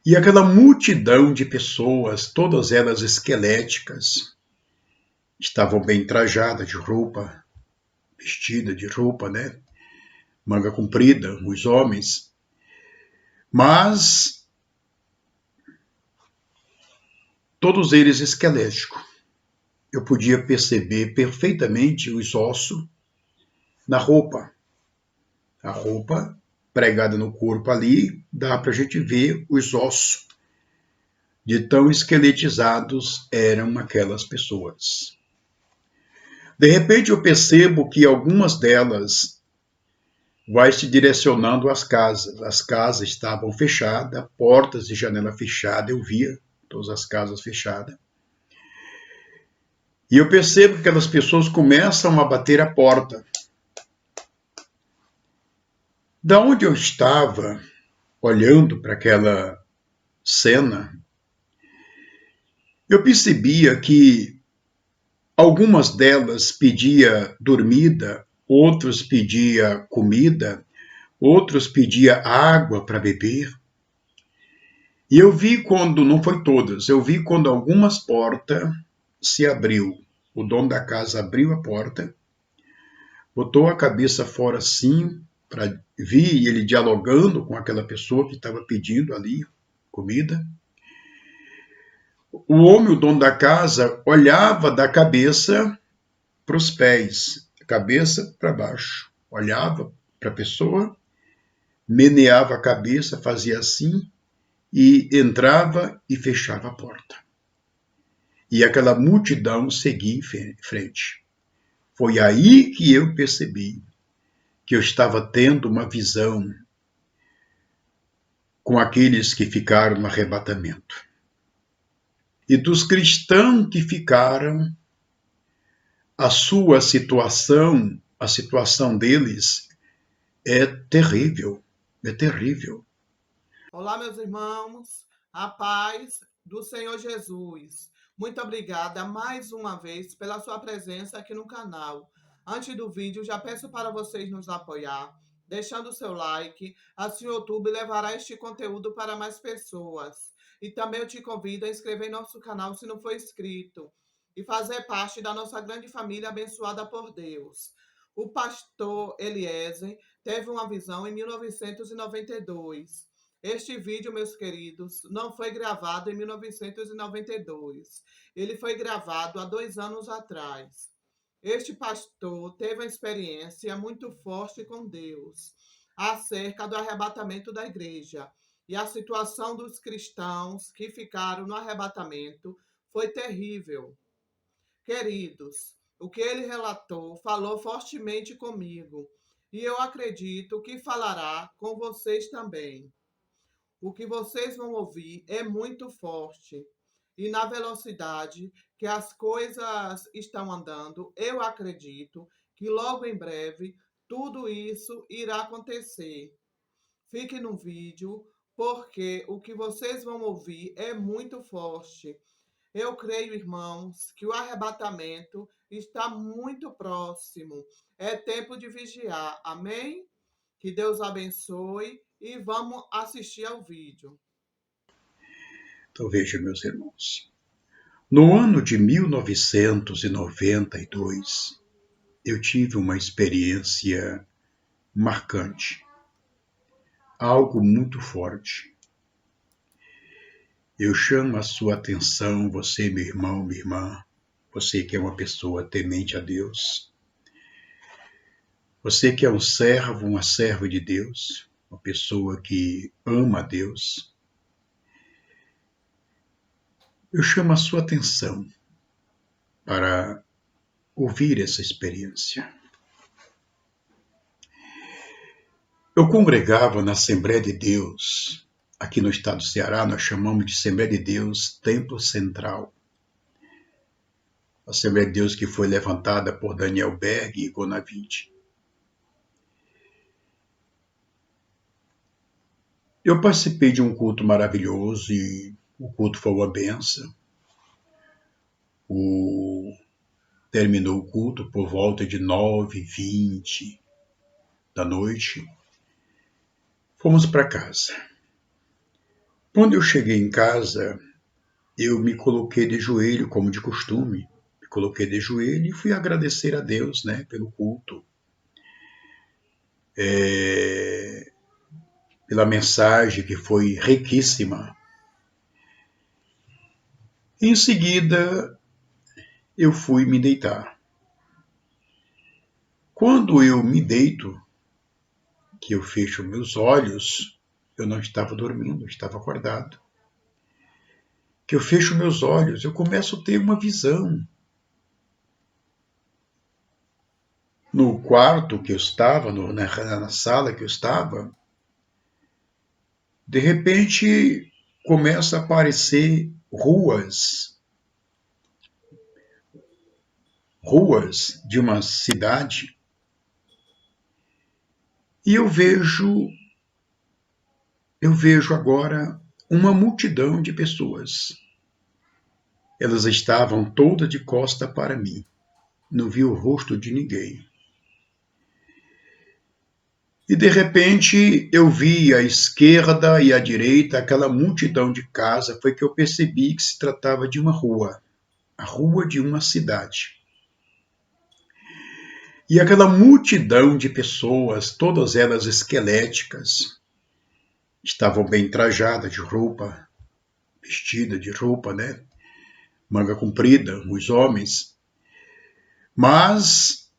E aquela multidão de pessoas, todas elas esqueléticas, estavam bem trajadas de roupa, vestida de roupa, né? Manga comprida, os homens, mas todos eles esqueléticos. Eu podia perceber perfeitamente os ossos na roupa. A roupa pregada no corpo ali, dá para a gente ver os ossos de tão esqueletizados eram aquelas pessoas. De repente eu percebo que algumas delas vai se direcionando às casas. As casas estavam fechadas, portas e janela fechadas, eu via todas as casas fechadas. E eu percebo que aquelas pessoas começam a bater a porta. Da onde eu estava, olhando para aquela cena, eu percebia que algumas delas pedia dormida, outros pedia comida, outros pedia água para beber. E eu vi quando, não foi todas, eu vi quando algumas portas se abriu. O dono da casa abriu a porta, botou a cabeça fora assim, para vi ele dialogando com aquela pessoa que estava pedindo ali comida. O homem, o dono da casa, olhava da cabeça para os pés, cabeça para baixo. Olhava para a pessoa, meneava a cabeça, fazia assim e entrava e fechava a porta. E aquela multidão seguia em frente. Foi aí que eu percebi que eu estava tendo uma visão com aqueles que ficaram no arrebatamento. E dos cristãos que ficaram, a sua situação, a situação deles é terrível, é terrível. Olá, meus irmãos, a paz do Senhor Jesus. Muito obrigada mais uma vez pela sua presença aqui no canal. Antes do vídeo, já peço para vocês nos apoiar, deixando o seu like, assim o YouTube levará este conteúdo para mais pessoas. E também eu te convido a inscrever em nosso canal se não for inscrito e fazer parte da nossa grande família abençoada por Deus. O pastor Eliezer teve uma visão em 1992. Este vídeo, meus queridos, não foi gravado em 1992. Ele foi gravado há 2 anos atrás. Este pastor teve uma experiência muito forte com Deus acerca do arrebatamento da igreja. E a situação dos cristãos que ficaram no arrebatamento foi terrível. Queridos, o que ele relatou falou fortemente comigo. E eu acredito que falará com vocês também. O que vocês vão ouvir é muito forte. E na velocidade que as coisas estão andando, eu acredito que logo em breve tudo isso irá acontecer. Fique no vídeo, porque o que vocês vão ouvir é muito forte. Eu creio, irmãos, que o arrebatamento está muito próximo. É tempo de vigiar. Amém? Que Deus abençoe e vamos assistir ao vídeo. Então veja, meus irmãos. No ano de 1992, eu tive uma experiência marcante, algo muito forte. Eu chamo a sua atenção, você, meu irmão, minha irmã, você que é uma pessoa temente a Deus, você que é um servo, uma serva de Deus, uma pessoa que ama a Deus, eu chamo a sua atenção para ouvir essa experiência. Eu congregava na Assembleia de Deus, aqui no estado do Ceará, nós chamamos de Assembleia de Deus Templo Central. A Assembleia de Deus que foi levantada por Daniel Berg e Gonavide. Eu participei de um culto maravilhoso e o culto foi uma benção. Terminou o culto por volta de 9h20 da noite. Fomos para casa. Quando eu cheguei em casa, eu me coloquei de joelho, como de costume. Me coloquei de joelho e fui agradecer a Deus, né, pelo culto, pela mensagem que foi riquíssima. Em seguida, eu fui me deitar. Quando eu me deito, que eu fecho meus olhos, eu não estava dormindo, eu estava acordado. Que eu fecho meus olhos, eu começo a ter uma visão. No quarto que eu estava, na sala que eu estava, de repente começa a aparecer ruas de uma cidade, e eu vejo agora uma multidão de pessoas. Elas estavam todas de costa para mim. Não vi o rosto de ninguém. E de repente eu vi à esquerda e à direita aquela multidão de casa. Foi que eu percebi que se tratava de uma rua, a rua de uma cidade. E aquela multidão de pessoas, todas elas esqueléticas, estavam bem trajadas de roupa, vestida de roupa, né? Manga comprida, os homens. Mas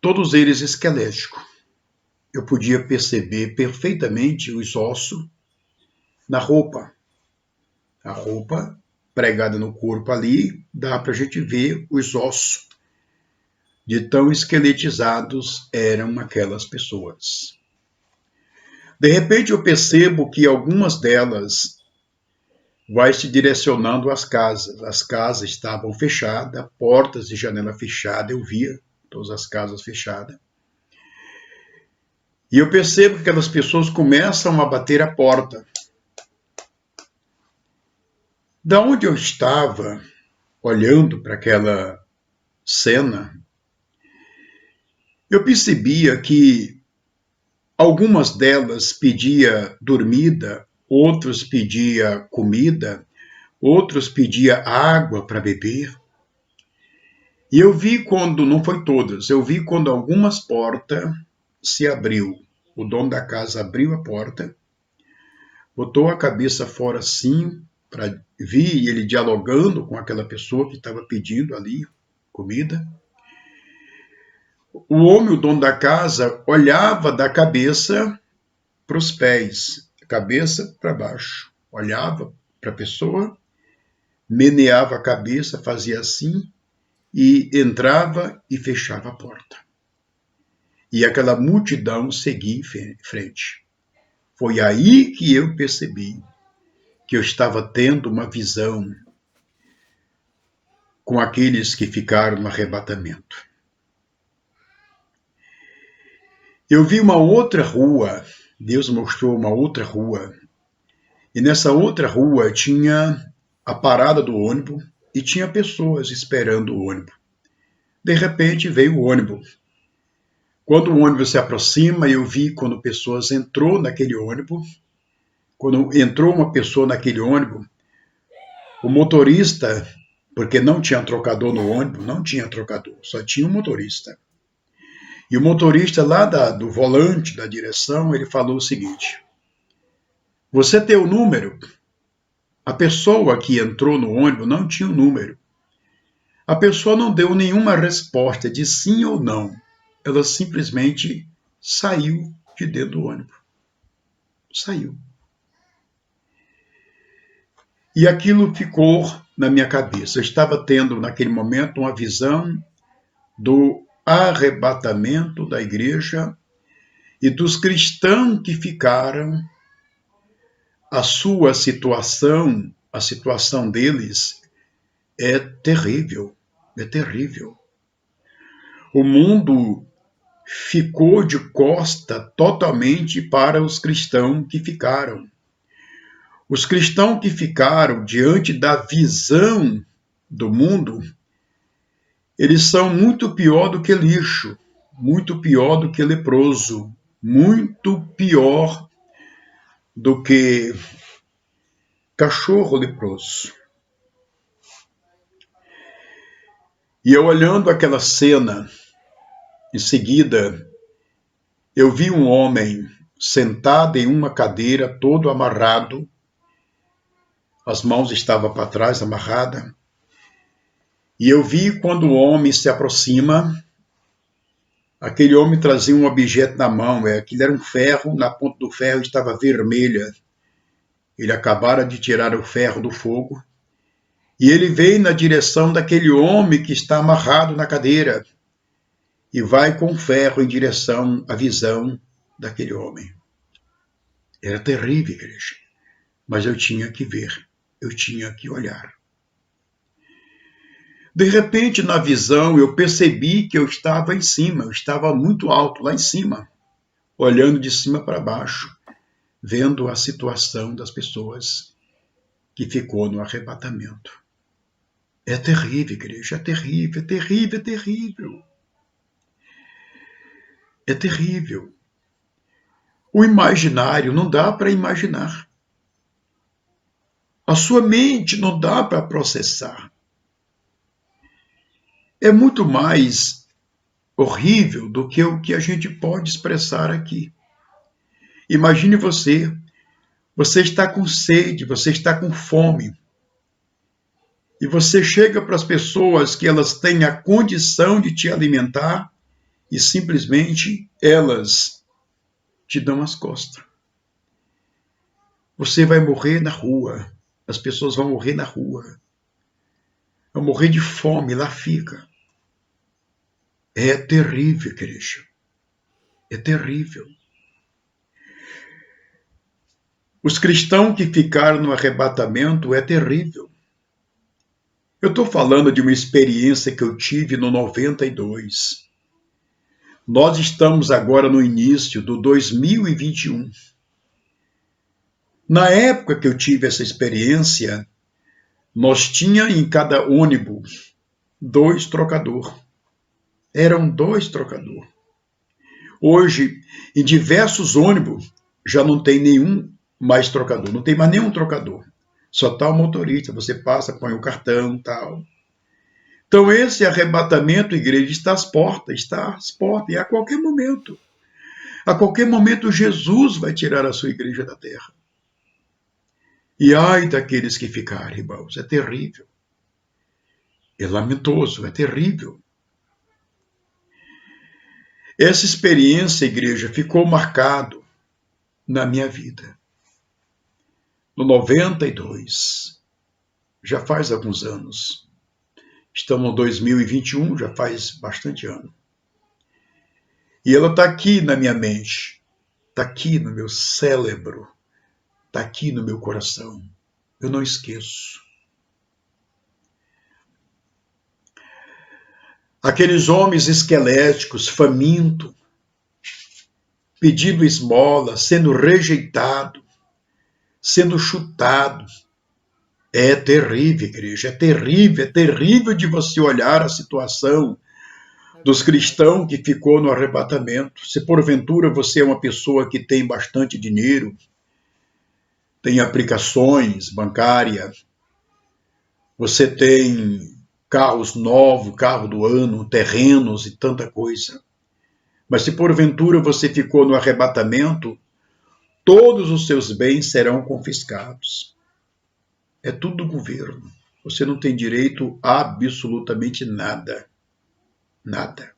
todos eles esqueléticos. Eu podia perceber perfeitamente os ossos na roupa. A roupa pregada no corpo ali, dá para a gente ver os ossos de tão esqueletizados eram aquelas pessoas. De repente eu percebo que algumas delas vai se direcionando às casas. As casas estavam fechadas, portas e janela fechada, eu via todas as casas fechadas. E eu percebo que aquelas pessoas começam a bater a porta. Da onde eu estava, olhando para aquela cena, eu percebia que algumas delas pedia dormida, outros pedia comida, outros pedia água para beber. E eu vi quando, não foi todas, eu vi quando algumas portas se abriu. O dono da casa abriu a porta, botou a cabeça fora assim, para ver ele dialogando com aquela pessoa que estava pedindo ali comida. O homem, o dono da casa, olhava da cabeça para os pés, cabeça para baixo. Olhava para a pessoa, meneava a cabeça, fazia assim, e entrava e fechava a porta. E aquela multidão seguia em frente. Foi aí que eu percebi que eu estava tendo uma visão com aqueles que ficaram no arrebatamento. Eu vi uma outra rua, Deus mostrou uma outra rua, e nessa outra rua tinha a parada do ônibus e tinha pessoas esperando o ônibus. De repente veio o ônibus. Quando o ônibus se aproxima, eu vi quando pessoas entrou naquele ônibus. Quando entrou uma pessoa naquele ônibus, o motorista, porque não tinha trocador no ônibus, não tinha trocador, só tinha um motorista. E o motorista lá do volante, da direção, ele falou o seguinte: você tem o número? A pessoa que entrou no ônibus não tinha o número. A pessoa não deu nenhuma resposta de sim ou não. Ela simplesmente saiu de dentro do ônibus. Saiu. E aquilo ficou na minha cabeça. Eu estava tendo, naquele momento, uma visão do arrebatamento da igreja e dos cristãos que ficaram. A sua situação, a situação deles é terrível, é terrível. O mundo ficou de costa totalmente para os cristãos que ficaram. Os cristãos que ficaram diante da visão do mundo, eles são muito pior do que lixo, muito pior do que leproso, muito pior do que cachorro leproso. E eu olhando aquela cena, em seguida, eu vi um homem sentado em uma cadeira, todo amarrado, as mãos estavam para trás, amarradas, e eu vi quando o homem se aproxima, aquele homem trazia um objeto na mão, aquilo era um ferro, na ponta do ferro estava vermelha. Ele acabara de tirar o ferro do fogo, e ele veio na direção daquele homem que está amarrado na cadeira, e vai com o ferro em direção à visão daquele homem. Era terrível, igreja, mas eu tinha que ver, eu tinha que olhar. De repente, na visão, eu percebi que eu estava em cima, eu estava muito alto, lá em cima, olhando de cima para baixo, vendo a situação das pessoas que ficou no arrebatamento. É terrível, igreja, é terrível, é terrível, é terrível. É terrível. O imaginário não dá para imaginar. A sua mente não dá para processar. É muito mais horrível do que o que a gente pode expressar aqui. Imagine você está com sede, você está com fome, e você chega para as pessoas que elas têm a condição de te alimentar e simplesmente elas te dão as costas. Você vai morrer na rua, as pessoas vão morrer na rua, vão morrer de fome, lá fica. É terrível, igreja. É terrível. Os cristãos que ficaram no arrebatamento é terrível. Eu estou falando de uma experiência que eu tive no 92. Nós estamos agora no início do 2021. Na época que eu tive essa experiência, nós tínhamos em cada ônibus 2 trocadores. Eram 2 trocadores. Hoje, em diversos ônibus, já não tem nenhum mais trocador, não tem mais nenhum trocador. Só está o motorista, você passa, põe o cartão e tal. Então esse arrebatamento, igreja, está às portas, e a qualquer momento Jesus vai tirar a sua igreja da terra. E ai daqueles que ficarem, irmãos, é terrível. É lamentoso, é terrível. Essa experiência, igreja, ficou marcado na minha vida. No 92, já faz alguns anos. Estamos em 2021, já faz bastante ano. E ela está aqui na minha mente, está aqui no meu cérebro, está aqui no meu coração. Eu não esqueço. Aqueles homens esqueléticos, famintos, pedindo esmola, sendo rejeitado, sendo chutado. É terrível, igreja, é terrível de você olhar a situação dos cristãos que ficou no arrebatamento. Se porventura você é uma pessoa que tem bastante dinheiro, tem aplicações bancárias, você tem carros novos, carro do ano, terrenos e tanta coisa. Mas se porventura você ficou no arrebatamento, todos os seus bens serão confiscados. É tudo do governo. Você não tem direito a absolutamente nada. Nada.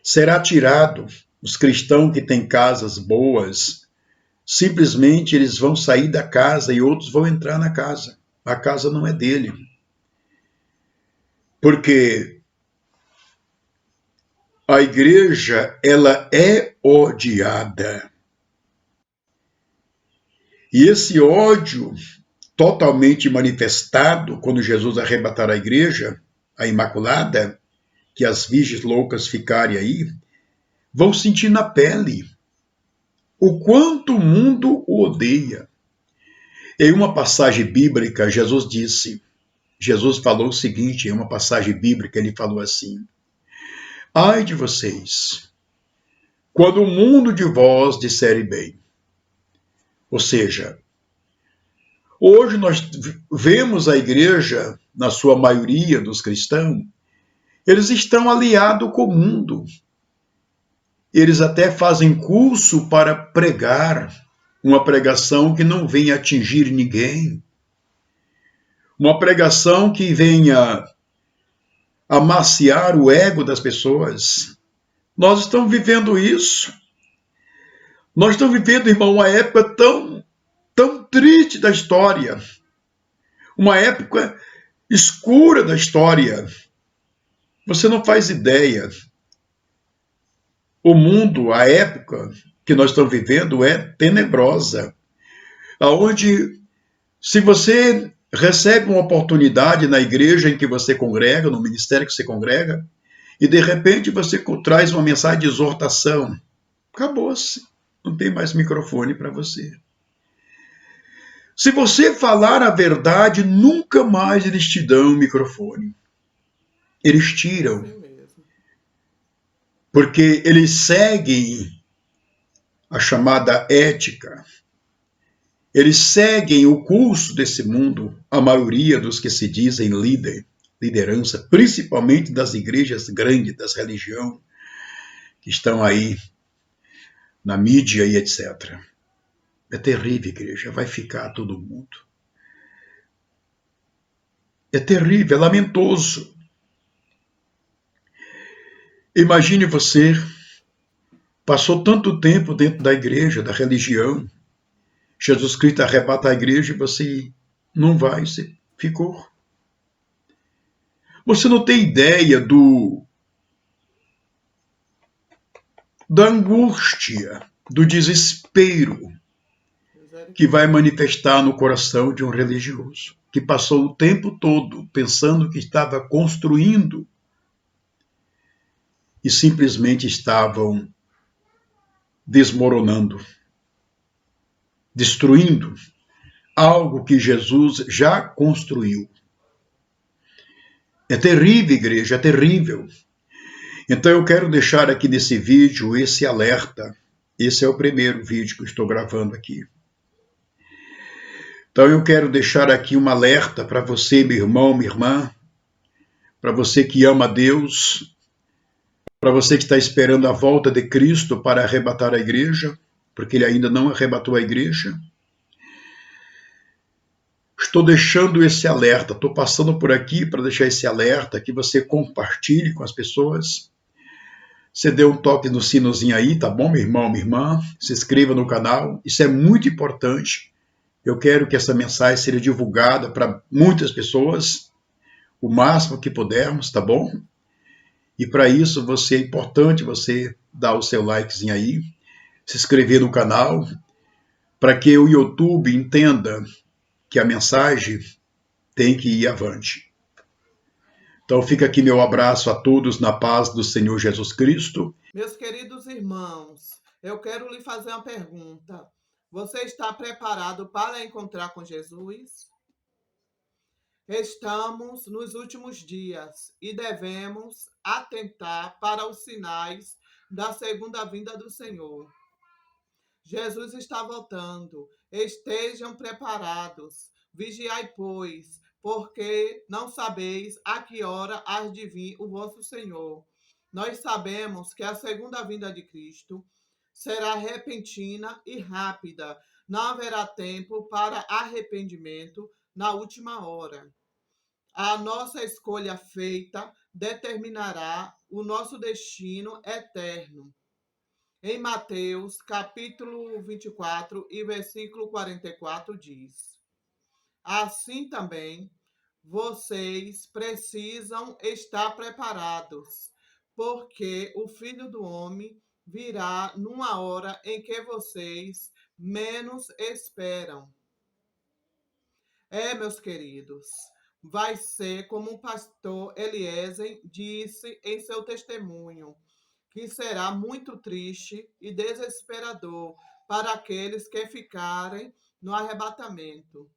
Será tirado. Os cristãos que têm casas boas, simplesmente eles vão sair da casa e outros vão entrar na casa. A casa não é dele. Porque a igreja, ela é odiada. E esse ódio totalmente manifestado quando Jesus arrebatar a igreja, a Imaculada, que as virgens loucas ficarem aí, vão sentir na pele o quanto o mundo o odeia. Em uma passagem bíblica, Jesus falou o seguinte, em uma passagem bíblica, ele falou assim: ai de vocês, quando o mundo de vós disserem bem, Ou seja, hoje nós vemos a igreja, na sua maioria dos cristãos, eles estão aliados com o mundo. Eles até fazem curso para pregar uma pregação que não venha atingir ninguém, uma pregação que venha amaciar o ego das pessoas. Nós estamos vivendo isso. Nós estamos vivendo, irmão, uma época tão triste da história, uma época escura da história. Você não faz ideia. O mundo, a época que nós estamos vivendo é tenebrosa, aonde se você recebe uma oportunidade na igreja em que você congrega, no ministério que você congrega, e de repente você traz uma mensagem de exortação, acabou-se, não tem mais microfone para você. Se você falar a verdade, nunca mais eles te dão o microfone. Eles tiram, Assim mesmo. porque eles seguem a chamada ética. Eles seguem o curso desse mundo, a maioria dos que se dizem liderança, principalmente das igrejas grandes, das religiões, que estão aí na mídia e etc. É terrível, igreja, vai ficar todo mundo. É terrível, é lamentoso. Imagine você, passou tanto tempo dentro da igreja, da religião, Jesus Cristo arrebata a igreja e você não vai, você ficou. Você não tem ideia da angústia, do desespero que vai manifestar no coração de um religioso, que passou o tempo todo pensando que estava construindo e simplesmente estavam desmoronando, destruindo algo que Jesus já construiu. É terrível, igreja, é terrível. Então eu quero deixar aqui nesse vídeo esse alerta. Esse é o primeiro vídeo que eu estou gravando aqui. Então eu quero deixar aqui um alerta para você, meu irmão, minha irmã, para você que ama Deus, para você que está esperando a volta de Cristo para arrebatar a igreja, porque ele ainda não arrebatou a igreja. Estou deixando esse alerta, estou passando por aqui para deixar esse alerta, que você compartilhe com as pessoas. Você dê um toque no sinozinho aí, tá bom, meu irmão, minha irmã? Se inscreva no canal, isso é muito importante. Eu quero que essa mensagem seja divulgada para muitas pessoas, o máximo que pudermos, tá bom? E para isso é importante você dar o seu likezinho aí, se inscrever no canal, para que o YouTube entenda que a mensagem tem que ir avante. Então fica aqui meu abraço a todos na paz do Senhor Jesus Cristo. Meus queridos irmãos, eu quero lhe fazer uma pergunta. Você está preparado para encontrar com Jesus? Estamos nos últimos dias e devemos atentar para os sinais da segunda vinda do Senhor. Jesus está voltando. Estejam preparados. Vigiai, pois, porque não sabeis a que hora há de vir o vosso Senhor. Nós sabemos que a segunda vinda de Cristo será repentina e rápida. Não haverá tempo para arrependimento na última hora. A nossa escolha feita determinará o nosso destino eterno. Em Mateus, capítulo 24 e versículo 44 diz: Assim também vocês precisam estar preparados, porque o Filho do Homem virá numa hora em que vocês menos esperam. Meus queridos, vai ser como o pastor Eliezer disse em seu testemunho, que será muito triste e desesperador para aqueles que ficarem no arrebatamento.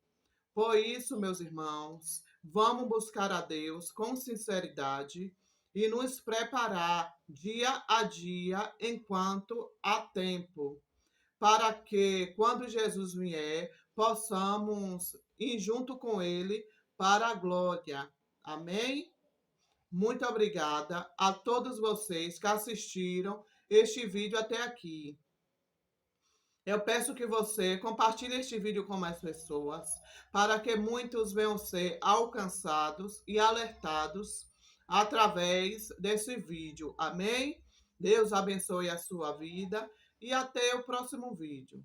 Por isso, meus irmãos, vamos buscar a Deus com sinceridade e nos preparar dia a dia enquanto há tempo. para que, quando Jesus vier, possamos ir junto com ele para a glória. Amém? Muito obrigada a todos vocês que assistiram este vídeo até aqui. Eu peço que você compartilhe este vídeo com mais pessoas, para que muitos venham ser alcançados e alertados através desse vídeo. Amém? Deus abençoe a sua vida e até o próximo vídeo.